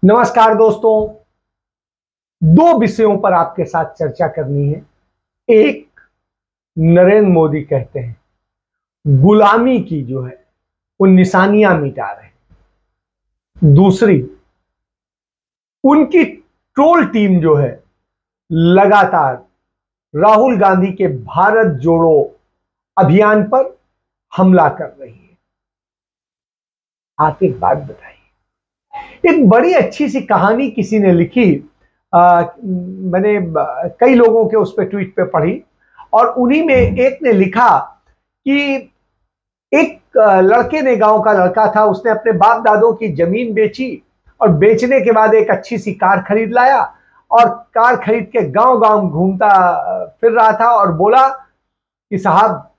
नमस्कार दोस्तों, दो विषयों पर आपके साथ चर्चा करनी है। एक, नरेंद्र मोदी कहते हैं गुलामी की जो है वो निशानियां मिटा रहे हैं। दूसरी, उनकी ट्रोल टीम जो है लगातार राहुल गांधी के भारत जोड़ो अभियान पर हमला कर रही है। आप एक बात बताइए, एक बड़ी अच्छी सी कहानी किसी ने लिखी, मैंने कई लोगों के उस पे ट्वीट पे पढ़ी और उन्हीं में एक ने लिखा कि एक लड़के ने, गांव का लड़का था, उसने अपने बाप दादों की जमीन बेची और बेचने के बाद एक अच्छी सी कार खरीद लाया और कार खरीद के गांव गांव घूमता फिर रहा था और बोला कि साहब,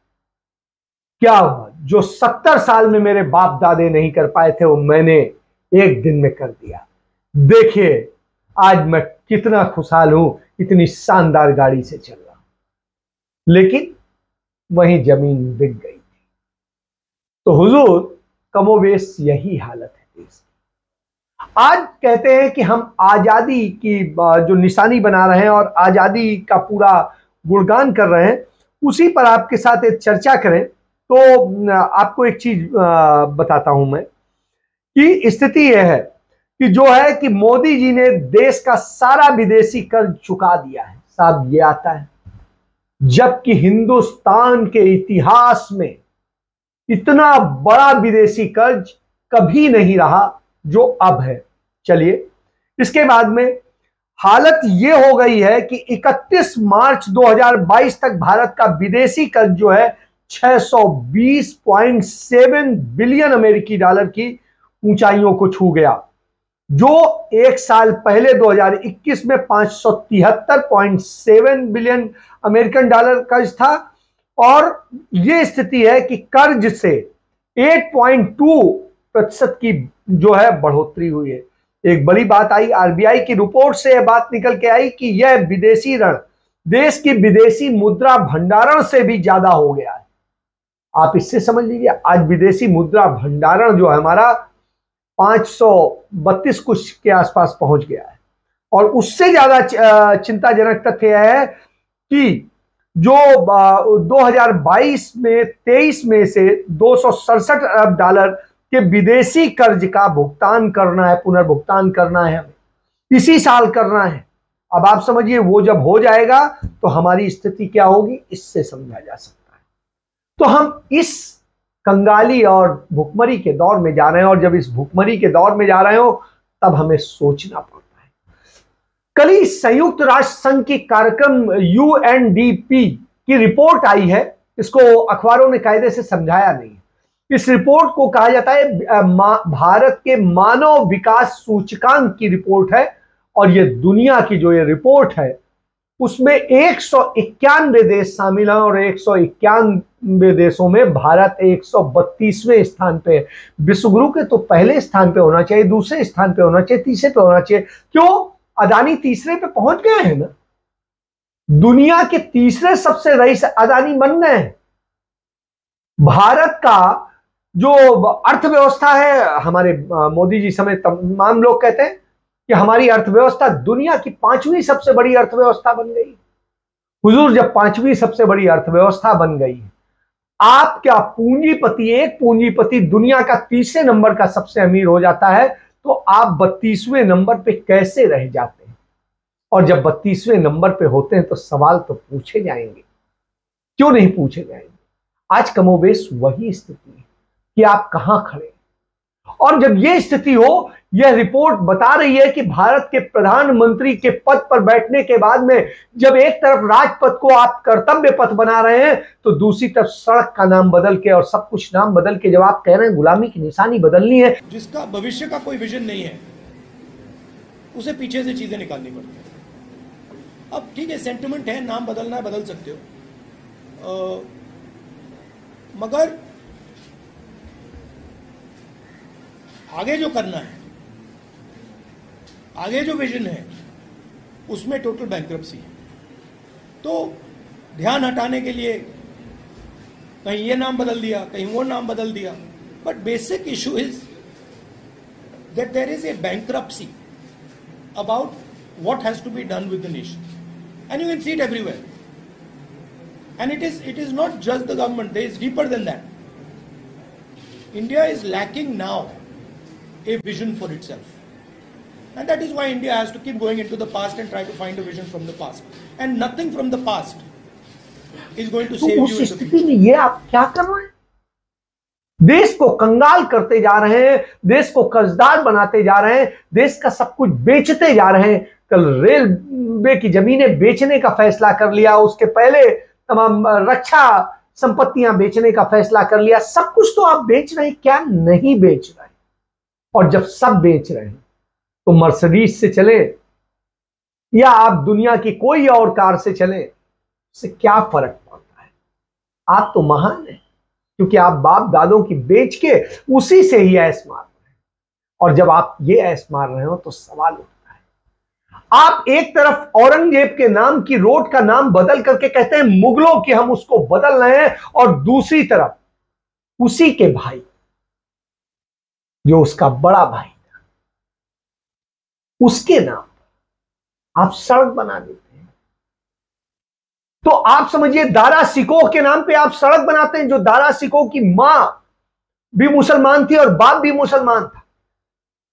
क्या हुआ, जो 70 साल में मेरे बाप दादे नहीं कर पाए थे वो मैंने एक दिन में कर दिया। देखिए आज मैं कितना खुशहाल हूं, इतनी शानदार गाड़ी से चल रहा हूं। लेकिन वहीं जमीन बिक गई थी। तो हुजूर, कमोबेश यही हालत है देश की। आज कहते हैं कि हम आजादी की जो निशानी बना रहे हैं और आजादी का पूरा गुणगान कर रहे हैं, उसी पर आपके साथ एक चर्चा करें तो आपको एक चीज बताता हूं मैं कि स्थिति यह है कि जो है कि मोदी जी ने देश का सारा विदेशी कर्ज चुका दिया है। साहब, ये आता है जबकि हिंदुस्तान के इतिहास में इतना बड़ा विदेशी कर्ज कभी नहीं रहा जो अब है। चलिए, इसके बाद में हालत ये हो गई है कि 31 मार्च 2022 तक भारत का विदेशी कर्ज जो है 620.7 बिलियन अमेरिकी डॉलर की ऊंचाइयों को छू गया, जो एक साल पहले 2021 में 573.7 बिलियन अमेरिकन डॉलर कर्ज था। और यह स्थिति है कि कर्ज से 8.2% की जो है बढ़ोतरी हुई है। एक बड़ी बात आई, आरबीआई की रिपोर्ट से यह बात निकल के आई कि यह विदेशी ऋण देश की विदेशी मुद्रा भंडारण से भी ज्यादा हो गया है। आप इससे समझ लीजिए, आज विदेशी मुद्रा भंडारण जो है हमारा 532 कुछ के आसपास पहुंच गया है। और उससे ज्यादा चिंताजनक तथ्य यह है कि जो 2022 में 23 में से 267 अरब डॉलर के विदेशी कर्ज का भुगतान करना है, पुनर्भुगतान करना है, हमें इसी साल करना है। अब आप समझिए, वो जब हो जाएगा तो हमारी स्थिति क्या होगी, इससे समझा जा सकता है। तो हम इस कंगाली और भुखमरी के दौर में जा रहे हैं, और जब इस भुखमरी के दौर में जा रहे हो तब हमें सोचना पड़ता है। कल ही संयुक्त राष्ट्र संघ की कार्यक्रम यूएनडीपी की रिपोर्ट आई है। इसको अखबारों ने कायदे से समझाया नहीं। इस रिपोर्ट को कहा जाता है भारत के मानव विकास सूचकांक की रिपोर्ट है। और ये दुनिया की जो ये रिपोर्ट है उसमें 191 देश शामिल हैं और 191 देशों में भारत 132वें स्थान पे है। विश्व गुरु के तो पहले स्थान पे होना चाहिए, दूसरे स्थान पे होना चाहिए, तीसरे पे होना चाहिए। क्यों? अदानी तीसरे पे पहुंच गए हैं ना। दुनिया के तीसरे सबसे रईस अदानी बन गए हैं। भारत का जो अर्थव्यवस्था है, हमारे मोदी जी समेत तमाम लोग कहते हैं कि हमारी अर्थव्यवस्था दुनिया की 5वीं सबसे बड़ी अर्थव्यवस्था बन गई। हुजूर, जब 5वीं सबसे बड़ी अर्थव्यवस्था बन गई, आप क्या पूंजीपति, एक पूंजीपति दुनिया का तीसरे नंबर का सबसे अमीर हो जाता है, तो आप 32वें नंबर पे कैसे रह जाते हैं? और जब 32वें नंबर पे होते हैं तो सवाल तो पूछे जाएंगे, क्यों नहीं पूछे जाएंगे? आज कमोबेश वही स्थिति है कि आप कहां खड़े। और जब यह स्थिति हो, यह रिपोर्ट बता रही है कि भारत के प्रधानमंत्री के पद पर बैठने के बाद में जब एक तरफ राजपथ को आप कर्तव्य पथ बना रहे हैं, तो दूसरी तरफ सड़क का नाम बदल के और सब कुछ नाम बदल के जब आप कह रहे हैं गुलामी की निशानी बदलनी है। जिसका भविष्य का कोई विजन नहीं है, उसे पीछे से चीजें निकालनी पड़ती है। अब ठीक है, सेंटिमेंट है, नाम बदलना है, बदल सकते हो, मगर आगे जो करना है, आगे जो विजन है, उसमें टोटल बैंक्रप्सी है। तो ध्यान हटाने के लिए कहीं ये नाम बदल दिया, कहीं वो नाम बदल दिया, but basic issue is that there is a bankruptcy about what has to be done with the nation. And you can see it everywhere. And it is not just the government, there is deeper than that. India is lacking now a vision for itself. And that is why India has to keep going into the past and try to find a vision from the past. And nothing from the past is going to save you in the स्थिति में ये आप क्या कर रहे हैं? देश को कंगाल करते जा रहे हैं, देश को कर्जदार बनाते जा रहे हैं, देश का सब कुछ बेचते जा रहे हैं। कल रेलवे की जमीनें बेचने का फैसला कर लिया, उसके पहले तमाम रक्षा संपत्तियां बेचने का फैसला कर लिया। सब कुछ तो आप बेच रहे हैं, क्या नहीं बेच रहे हैं? और जब सब बेच रहे हैं तो मर्सिडीज से चले या आप दुनिया की कोई और कार से चले, इससे क्या फर्क पड़ता है? आप तो महान हैं, क्योंकि आप बाप दादों की बेच के उसी से ही ऐश मार रहे हैं। और जब आप ये ऐश मार रहे हो तो सवाल उठता है, आप एक तरफ औरंगजेब के नाम की रोड का नाम बदल करके कहते हैं मुगलों की हम उसको बदल रहे हैं, और दूसरी तरफ उसी के भाई, जो उसका बड़ा भाई था, उसके नाम आप सड़क बना देते हैं। तो आप समझिए, दारा सिकोह के नाम पे आप सड़क बनाते हैं, जो दारा सिकोह की मां भी मुसलमान थी और बाप भी मुसलमान था,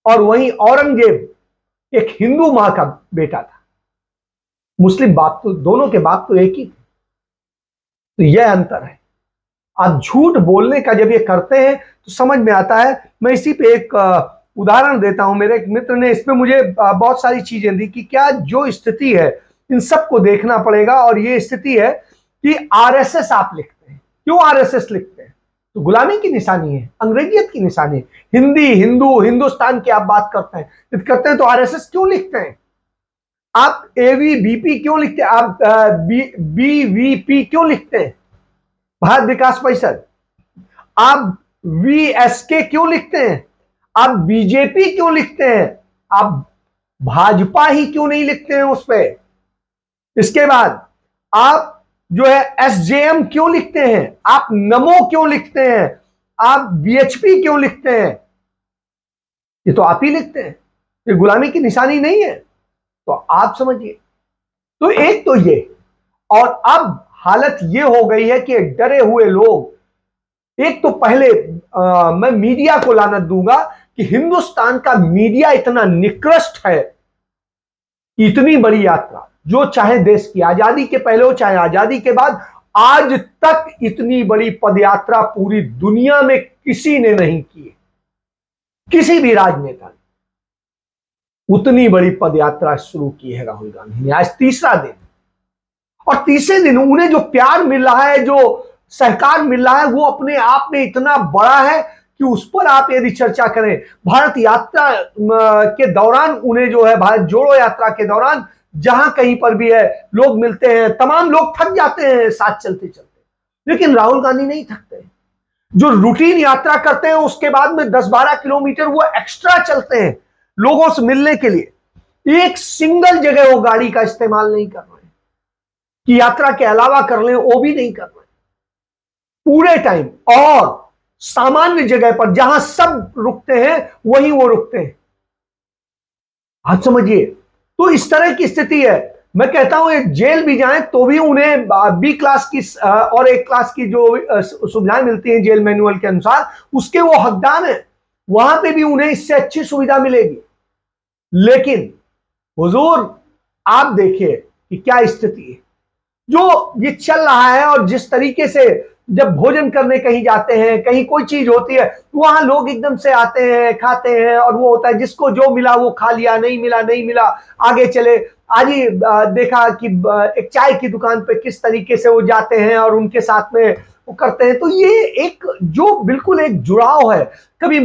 और वहीं औरंगजेब एक हिंदू मां का बेटा था। मुस्लिम बाप तो, दोनों के बाप तो एक ही थे। तो यह अंतर है। आप झूठ बोलने का जब ये करते हैं तो समझ में आता है। मैं इसी पे एक उदाहरण देता हूं। मेरे एक मित्र ने इसमें मुझे बहुत सारी चीजें दी कि क्या जो स्थिति है इन सबको देखना पड़ेगा। और ये स्थिति है कि आरएसएस आप लिखते हैं। क्यों आरएसएस लिखते हैं? तो गुलामी की निशानी है, अंग्रेजियत की निशानी है। हिंदी, हिंदू, हिंदुस्तान की आप बात करते हैं तो आरएसएस क्यों लिखते हैं? आप एवीबीपी क्यों लिखते हैं? आप बीवीपी क्यों लिखते हैं? भारत विकास परिषद। आप वीएसके क्यों लिखते हैं? आप बीजेपी क्यों लिखते हैं? आप भाजपा ही क्यों नहीं लिखते हैं उस पे? इसके बाद आप जो है एसजेएम क्यों लिखते हैं? आप नमो क्यों लिखते हैं? आप बीएचपी क्यों लिखते हैं? ये तो आप ही लिखते हैं। ये गुलामी की निशानी नहीं है। तो आप समझिए। तो एक तो ये, और अब हालत ये हो गई है कि डरे हुए लोग, एक तो पहले मैं मीडिया को लानत दूंगा कि हिंदुस्तान का मीडिया इतना निकृष्ट है कि इतनी बड़ी यात्रा, जो चाहे देश की आजादी के पहले हो चाहे आजादी के बाद, आज तक इतनी बड़ी पदयात्रा पूरी दुनिया में किसी ने नहीं की। किसी भी राजनेता ने उतनी बड़ी पदयात्रा शुरू की है राहुल गांधी ने। आज तीसरा दिन, और तीसरे दिन उन्हें जो प्यार मिल रहा है, जो सहकार मिल रहा है, वो अपने आप में इतना बड़ा है कि उस पर आप यदि चर्चा करें। भारत यात्रा के दौरान उन्हें जो है, भारत जोड़ो यात्रा के दौरान जहां कहीं पर भी है लोग मिलते हैं, तमाम लोग थक जाते हैं साथ चलते चलते, लेकिन राहुल गांधी नहीं थकते। जो रूटीन यात्रा करते हैं उसके बाद में 10-12 किलोमीटर वो एक्स्ट्रा चलते हैं लोगों से मिलने के लिए। एक सिंगल जगह वो गाड़ी का इस्तेमाल नहीं कर रहे कि यात्रा के अलावा कर लें, वो भी नहीं कर रहे पूरे टाइम। और सामान्य जगह पर जहां सब रुकते हैं वहीं वो रुकते हैं। आप समझिए। तो इस तरह की स्थिति है। मैं कहता हूं एक जेल भी जाएं तो भी उन्हें बी क्लास की और ए क्लास की जो सुविधाएं मिलती हैं जेल मैनुअल के अनुसार, उसके वो हकदार हैं। वहां पे भी उन्हें इससे अच्छी सुविधा मिलेगी। लेकिन हुजूर आप देखिए कि क्या स्थिति है जो ये चल रहा है। और जिस तरीके से जब भोजन करने कहीं जाते हैं, कहीं कोई चीज होती है, वहां लोग एकदम से आते हैं, खाते हैं, और वो होता है जिसको जो मिला वो खा लिया, नहीं मिला नहीं मिला, आगे चले। आज ही देखा कि एक चाय की दुकान पे किस तरीके से वो जाते हैं और उनके साथ में वो करते हैं। तो ये एक जो बिल्कुल एक जुड़ाव है। कभी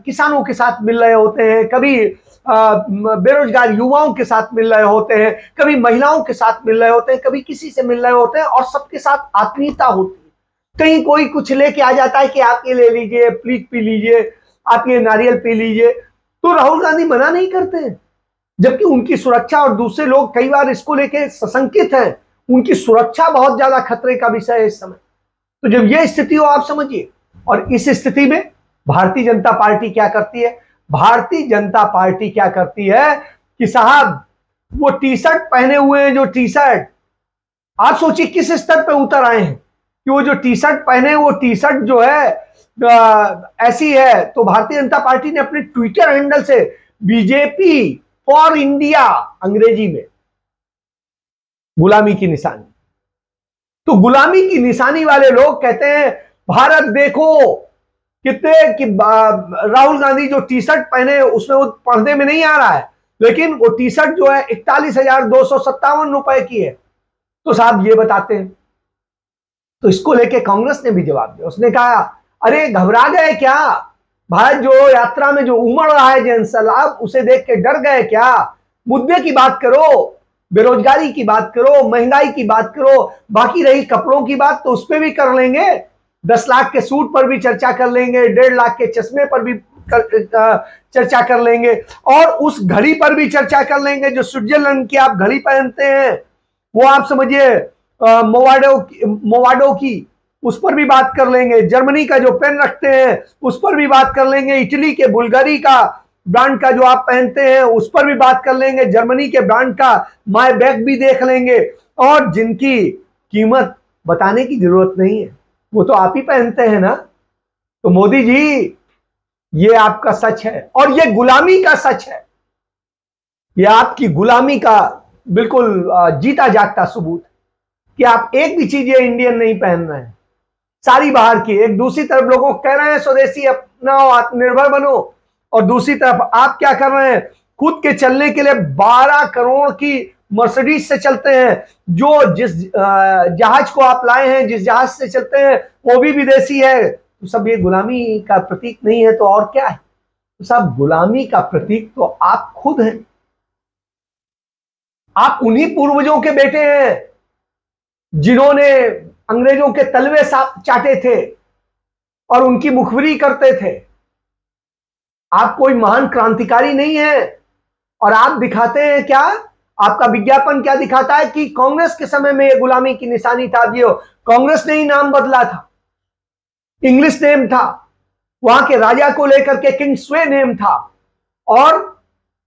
किसानों के साथ मिल रहे होते हैं, कभी बेरोजगार युवाओं के साथ मिल रहे होते हैं, कभी महिलाओं के साथ मिल रहे होते हैं, कभी किसी से मिल रहे होते हैं, और सबके साथ आत्मीयता होती है। कहीं कोई कुछ लेके आ जाता है कि आप ये ले लीजिए, प्लीज पी लीजिए, आप ये नारियल पी लीजिए, तो राहुल गांधी मना नहीं करते हैं। जबकि उनकी सुरक्षा, और दूसरे लोग कई बार इसको लेके सशंकित हैं, उनकी सुरक्षा बहुत ज्यादा खतरे का विषय है इस समय। तो जब यह स्थिति हो, आप समझिए। और इस स्थिति में भारतीय जनता पार्टी क्या करती है? भारतीय जनता पार्टी क्या करती है कि साहब वो टी शर्ट पहने हुए हैं, जो टी शर्ट, आप सोचिए किस स्तर पे उतर आए हैं कि वो जो टी शर्ट पहने, वो टी शर्ट जो है ऐसी है। तो भारतीय जनता पार्टी ने अपने ट्विटर हैंडल से बीजेपी फॉर इंडिया, अंग्रेजी में गुलामी की निशानी। तो गुलामी की निशानी वाले लोग कहते हैं भारत देखो कितने कि राहुल गांधी जो टी शर्ट पहने उसमें वो पर्दे में नहीं आ रहा है, लेकिन वो टी शर्ट जो है 41,257 रुपए की है। तो साहब ये बताते हैं। तो इसको लेके कांग्रेस ने भी जवाब दिया। उसने कहा अरे घबरा गए क्या, भारत जो यात्रा में जो उमड़ रहा है जनसैलाब, उसे देख के डर गए क्या? मुद्दे की बात करो, बेरोजगारी की बात करो, महंगाई की बात करो, बाकी रही कपड़ों की बात तो उस पर भी कर लेंगे, 10 लाख के सूट पर भी चर्चा कर लेंगे, 1.5 लाख के चश्मे पर भी चर्चा कर लेंगे, और उस घड़ी पर भी चर्चा कर लेंगे जो स्विट्जरलैंड की आप घड़ी पहनते हैं, वो आप समझिए मोवाडो की, उस पर भी बात कर लेंगे, जर्मनी का जो पेन रखते हैं उस पर भी बात कर लेंगे, इटली के बुल्गारी का ब्रांड का जो आप पहनते हैं उस पर भी बात कर लेंगे, जर्मनी के ब्रांड का माय बैग भी देख लेंगे, और जिनकी कीमत बताने की जरूरत नहीं है वो तो आप ही पहनते हैं ना। तो मोदी जी ये आपका सच है और ये गुलामी का सच है, ये आपकी गुलामी का बिल्कुल जीता जागता सबूत कि आप एक भी चीजें इंडियन नहीं पहन रहे हैं, सारी बाहर की। एक दूसरी तरफ लोगों को कह रहे हैं स्वदेशी अपनाओ, आत्मनिर्भर बनो, और दूसरी तरफ आप क्या कर रहे हैं, खुद के चलने के लिए 12 करोड़ की मर्सिडीज से चलते हैं, जो जिस जहाज को आप लाए हैं, जिस जहाज से चलते हैं वो भी विदेशी है। तो सब ये गुलामी का प्रतीक नहीं है तो और क्या है? तो सब गुलामी का प्रतीक तो आप खुद हैं। आप उन्हीं पूर्वजों के बेटे हैं जिन्होंने अंग्रेजों के तलवे चाटे थे और उनकी मुखबिरी करते थे। आप कोई महान क्रांतिकारी नहीं है, और आप दिखाते हैं क्या, आपका विज्ञापन क्या दिखाता है कि कांग्रेस के समय में ये गुलामी की निशानी था। ये कांग्रेस ने ही नाम बदला था, इंग्लिश नेम था, वहां के राजा को लेकर के किंग्सवे नेम था, और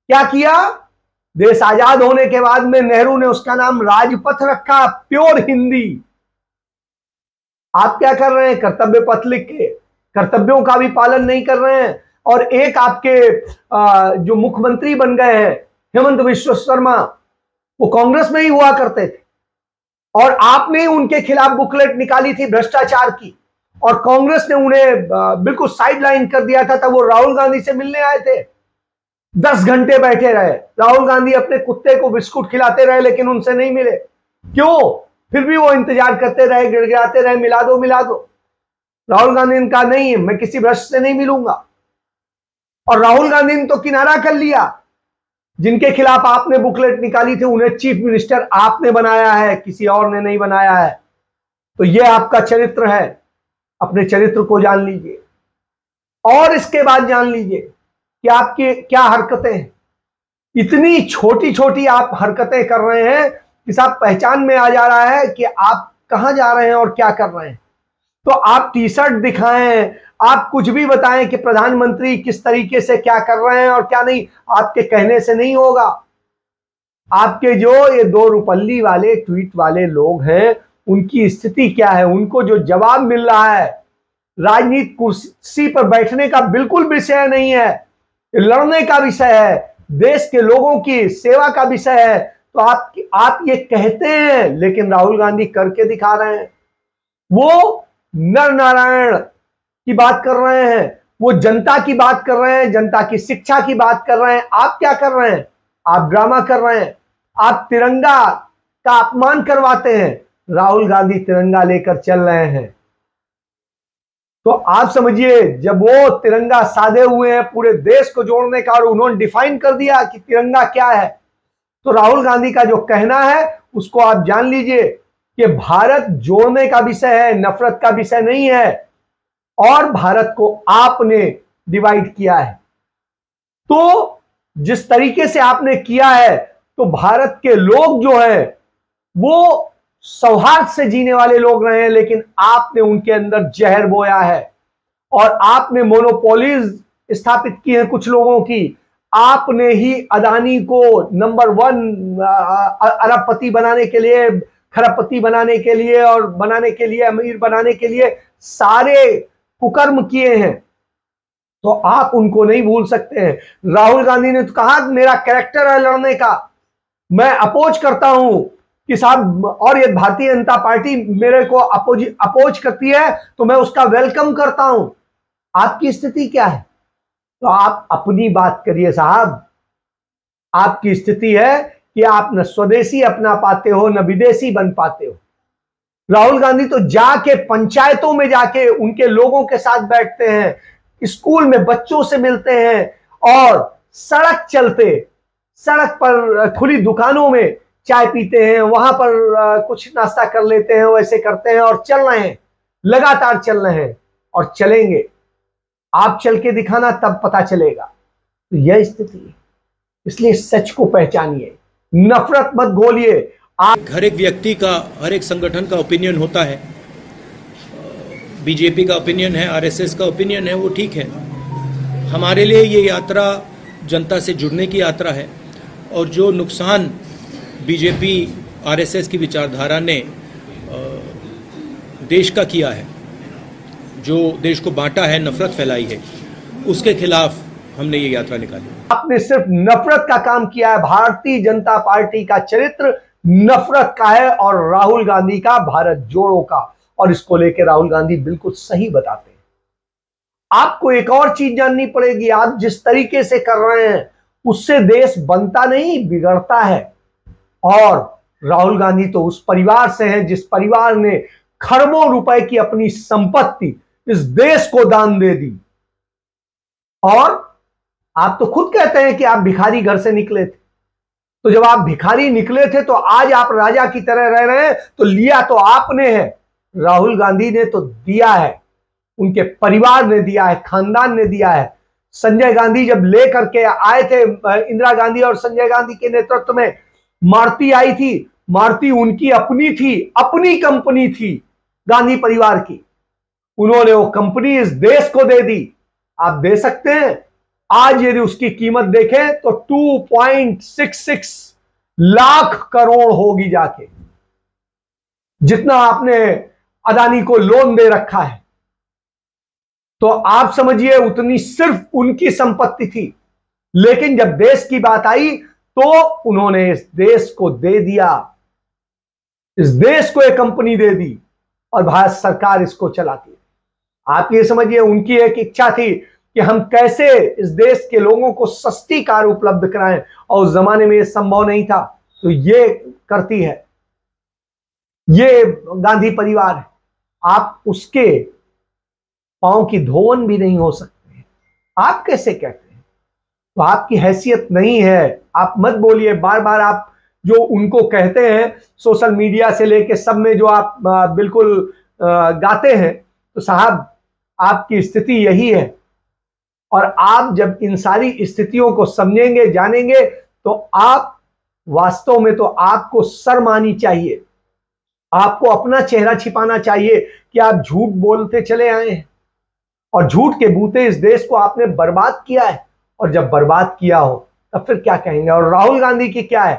क्या किया, देश आजाद होने के बाद में नेहरू ने उसका नाम राजपथ रखा, प्योर हिंदी। आप क्या कर रहे हैं, कर्तव्य पथ लिख के कर्तव्यों का भी पालन नहीं कर रहे हैं। और एक आपके जो मुख्यमंत्री बन गए हैं हेमंत बिश्व शर्मा, वो कांग्रेस में ही हुआ करते थे, और आपने उनके खिलाफ बुकलेट निकाली थी भ्रष्टाचार की, और कांग्रेस ने उन्हें बिल्कुल साइडलाइन कर दिया था। तब वो राहुल गांधी से मिलने आए थे, 10 घंटे बैठे रहे, राहुल गांधी अपने कुत्ते को बिस्कुट खिलाते रहे लेकिन उनसे नहीं मिले। क्यों? फिर भी वो इंतजार करते रहे, गिड़गिड़ाते रहे, मिला दो मिला दो। राहुल गांधी ने कहा नहीं, मैं किसी भ्रष्ट से नहीं मिलूंगा, और राहुल गांधी ने तो किनारा कर लिया। जिनके खिलाफ आपने बुकलेट निकाली थी उन्हें चीफ मिनिस्टर आपने बनाया है, किसी और ने नहीं बनाया है। तो ये आपका चरित्र है, अपने चरित्र को जान लीजिए, और इसके बाद जान लीजिए कि आपकी क्या हरकतें हैं। इतनी छोटी छोटी आप हरकतें कर रहे हैं कि साहब पहचान में आ जा रहा है कि आप कहां जा रहे हैं और क्या कर रहे हैं। तो आप टी शर्ट दिखाएं, आप कुछ भी बताएं कि प्रधानमंत्री किस तरीके से क्या कर रहे हैं और क्या नहीं, आपके कहने से नहीं होगा। आपके जो ये 2 रुपल्ली वाले ट्वीट वाले लोग हैं उनकी स्थिति क्या है, उनको जो जवाब मिल रहा है, राजनीतिक कुर्सी पर बैठने का बिल्कुल विषय नहीं है, लड़ने का विषय है, देश के लोगों की सेवा का विषय है। तो आप ये कहते हैं लेकिन राहुल गांधी करके दिखा रहे हैं। वो नर नारायण की बात कर रहे हैं, वो जनता की बात कर रहे हैं, जनता की शिक्षा की बात कर रहे हैं। आप क्या कर रहे हैं? आप ड्रामा कर रहे हैं, आप तिरंगा का अपमान करवाते हैं। राहुल गांधी तिरंगा लेकर चल रहे हैं, तो आप समझिए जब वो तिरंगा साधे हुए हैं पूरे देश को जोड़ने का, और उन्होंने डिफाइन कर दिया कि तिरंगा क्या है, तो राहुल गांधी का जो कहना है उसको आप जान लीजिए कि भारत जोड़ने का विषय है, नफरत का विषय नहीं है, और भारत को आपने डिवाइड किया है। तो जिस तरीके से आपने किया है, तो भारत के लोग जो हैं वो सौहार्द से जीने वाले लोग रहे हैं, लेकिन आपने उनके अंदर जहर बोया है, और आपने मोनोपोलीज स्थापित की है कुछ लोगों की। आपने ही अदानी को नंबर 1 अरबपति बनाने के लिए, खरबपति बनाने के लिए और बनाने के लिए, अमीर बनाने के लिए सारे कुकर्म किए हैं, तो आप उनको नहीं भूल सकते हैं। राहुल गांधी ने तो कहा मेरा कैरेक्टर है लड़ने का, मैं अपोज करता हूं कि साहब, और ये भारतीय जनता पार्टी मेरे को अपोज करती है तो मैं उसका वेलकम करता हूं। आपकी स्थिति क्या है? तो आप अपनी बात करिए साहब। आपकी स्थिति है कि आप न स्वदेशी अपना पाते हो न विदेशी बन पाते हो। राहुल गांधी तो जाके पंचायतों में जाके उनके लोगों के साथ बैठते हैं, स्कूल में बच्चों से मिलते हैं और सड़क चलते, सड़क पर खुली दुकानों में चाय पीते हैं, वहां पर कुछ नाश्ता कर लेते हैं, वैसे करते हैं और चल रहे हैं, लगातार चल रहे हैं और चलेंगे। आप चल के दिखाना, तब पता चलेगा। तो यह स्थिति है, इसलिए सच को पहचानिए, नफरत मत घोलिए। हर एक व्यक्ति का, हर एक संगठन का ओपिनियन होता है। बीजेपी का ओपिनियन है, आरएसएस का ओपिनियन है, वो ठीक है। हमारे लिए ये यात्रा जनता से जुड़ने की यात्रा है और जो नुकसान बीजेपी आरएसएस की विचारधारा ने देश का किया है, जो देश को बांटा है, नफरत फैलाई है, उसके खिलाफ हमने ये यात्रा निकाली। आपने सिर्फ नफरत का काम किया है। भारतीय जनता पार्टी का चरित्र नफरत का है और राहुल गांधी का भारत जोड़ो का, और इसको लेकर राहुल गांधी बिल्कुल सही बताते हैं। आपको एक और चीज जाननी पड़ेगी, आप जिस तरीके से कर रहे हैं उससे देश बनता नहीं, बिगड़ता है। और राहुल गांधी तो उस परिवार से हैं जिस परिवार ने खरबों रुपए की अपनी संपत्ति इस देश को दान दे दी। और आप तो खुद कहते हैं कि आप भिखारी घर से निकले थे, तो जब आप भिखारी निकले थे तो आज आप राजा की तरह रह रहे हैं, तो लिया तो आपने है, राहुल गांधी ने तो दिया है, उनके परिवार ने दिया है, खानदान ने दिया है। संजय गांधी जब लेकर के आए थे, इंदिरा गांधी और संजय गांधी के नेतृत्व में मारुति आई थी, मारुति उनकी अपनी थी, अपनी कंपनी थी गांधी परिवार की। उन्होंने वो कंपनी इस देश को दे दी। आप दे सकते हैं? आज यदि उसकी कीमत देखें तो 2.66 लाख करोड़ होगी जाके, जितना आपने अदानी को लोन दे रखा है। तो आप समझिए उतनी सिर्फ उनकी संपत्ति थी, लेकिन जब देश की बात आई तो उन्होंने इस देश को दे दिया, इस देश को एक कंपनी दे दी और भारत सरकार इसको चलाती है। आप ये समझिए उनकी एक इच्छा थी कि हम कैसे इस देश के लोगों को सस्ती कार उपलब्ध कराएं, और उस जमाने में यह संभव नहीं था, तो ये करती है, ये गांधी परिवार है। आप उसके पांव की धोवन भी नहीं हो सकते। आप कैसे कहते हैं? तो आपकी हैसियत नहीं है। आप मत बोलिए बार बार। आप जो उनको कहते हैं सोशल मीडिया से लेके सब में जो आप बिल्कुल गाते हैं, तो साहब आपकी स्थिति यही है। और आप जब इन सारी स्थितियों को समझेंगे, जानेंगे, तो आप वास्तव में, तो आपको शर्म आनी चाहिए, आपको अपना चेहरा छिपाना चाहिए कि आप झूठ बोलते चले आए हैं और झूठ के बूते इस देश को आपने बर्बाद किया है। और जब बर्बाद किया हो तब फिर क्या कहेंगे? और राहुल गांधी की क्या है,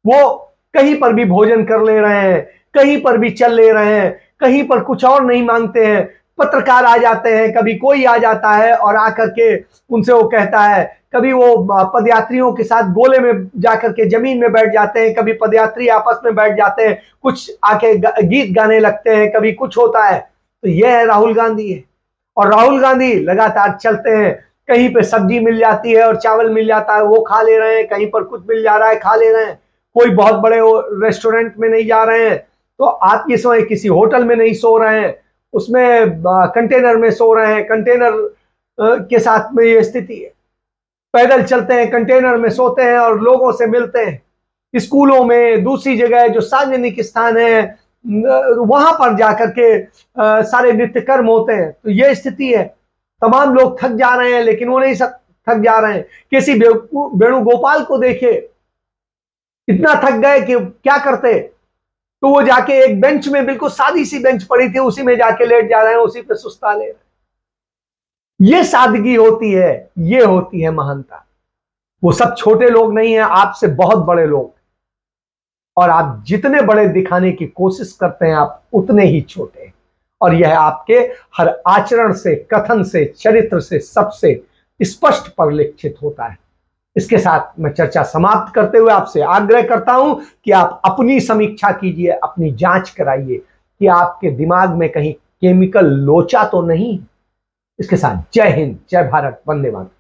वो कहीं पर भी भोजन कर ले रहे हैं, कहीं पर भी चल ले रहे हैं, कहीं पर कुछ और नहीं मांगते हैं। पत्रकार आ जाते हैं, कभी कोई आ जाता है और आकर के उनसे वो कहता है, कभी वो पदयात्रियों के साथ गोले में जाकर के जमीन में बैठ जाते हैं, कभी पदयात्री आपस में बैठ जाते हैं, कुछ आके गीत गाने लगते हैं, कभी कुछ होता है। तो यह है राहुल गांधी है। और राहुल गांधी लगातार चलते हैं, कहीं पे सब्जी मिल जाती है और चावल मिल जाता है, वो खा ले रहे हैं, कहीं पर कुछ मिल जा रहा है, खा ले रहे हैं। कोई बहुत बड़े रेस्टोरेंट में नहीं जा रहे हैं, तो आप ये समझ किसी होटल में नहीं सो रहे हैं, उसमें कंटेनर में सो रहे हैं, कंटेनर के साथ में ये स्थिति है। पैदल चलते हैं, कंटेनर में सोते हैं और लोगों से मिलते हैं। स्कूलों में, दूसरी जगह जो सार्वजनिक स्थान है, वहां पर जाकर के सारे नित्य कर्म होते हैं। तो ये स्थिति है। तमाम लोग थक जा रहे हैं, लेकिन वो नहीं थक जा रहे हैं। किसी वेणुगोपाल को देखे, इतना थक गए कि क्या करते, तो वो जाके एक बेंच में, बिल्कुल सादी सी बेंच पड़ी थी, उसी में जाके लेट जा रहे हैं, उसी पे सुस्ता ले रहे हैं। ये सादगी होती है, ये होती है महानता। वो सब छोटे लोग नहीं हैं, आपसे बहुत बड़े लोग, और आप जितने बड़े दिखाने की कोशिश करते हैं आप उतने ही छोटे। और यह आपके हर आचरण से, कथन से, चरित्र से, सबसे स्पष्ट परिलक्षित होता है। इसके साथ मैं चर्चा समाप्त करते हुए आपसे आग्रह करता हूं कि आप अपनी समीक्षा कीजिए, अपनी जांच कराइए कि आपके दिमाग में कहीं केमिकल लोचा तो नहीं। इसके साथ जय हिंद, जय भारत, वंदे मातरम।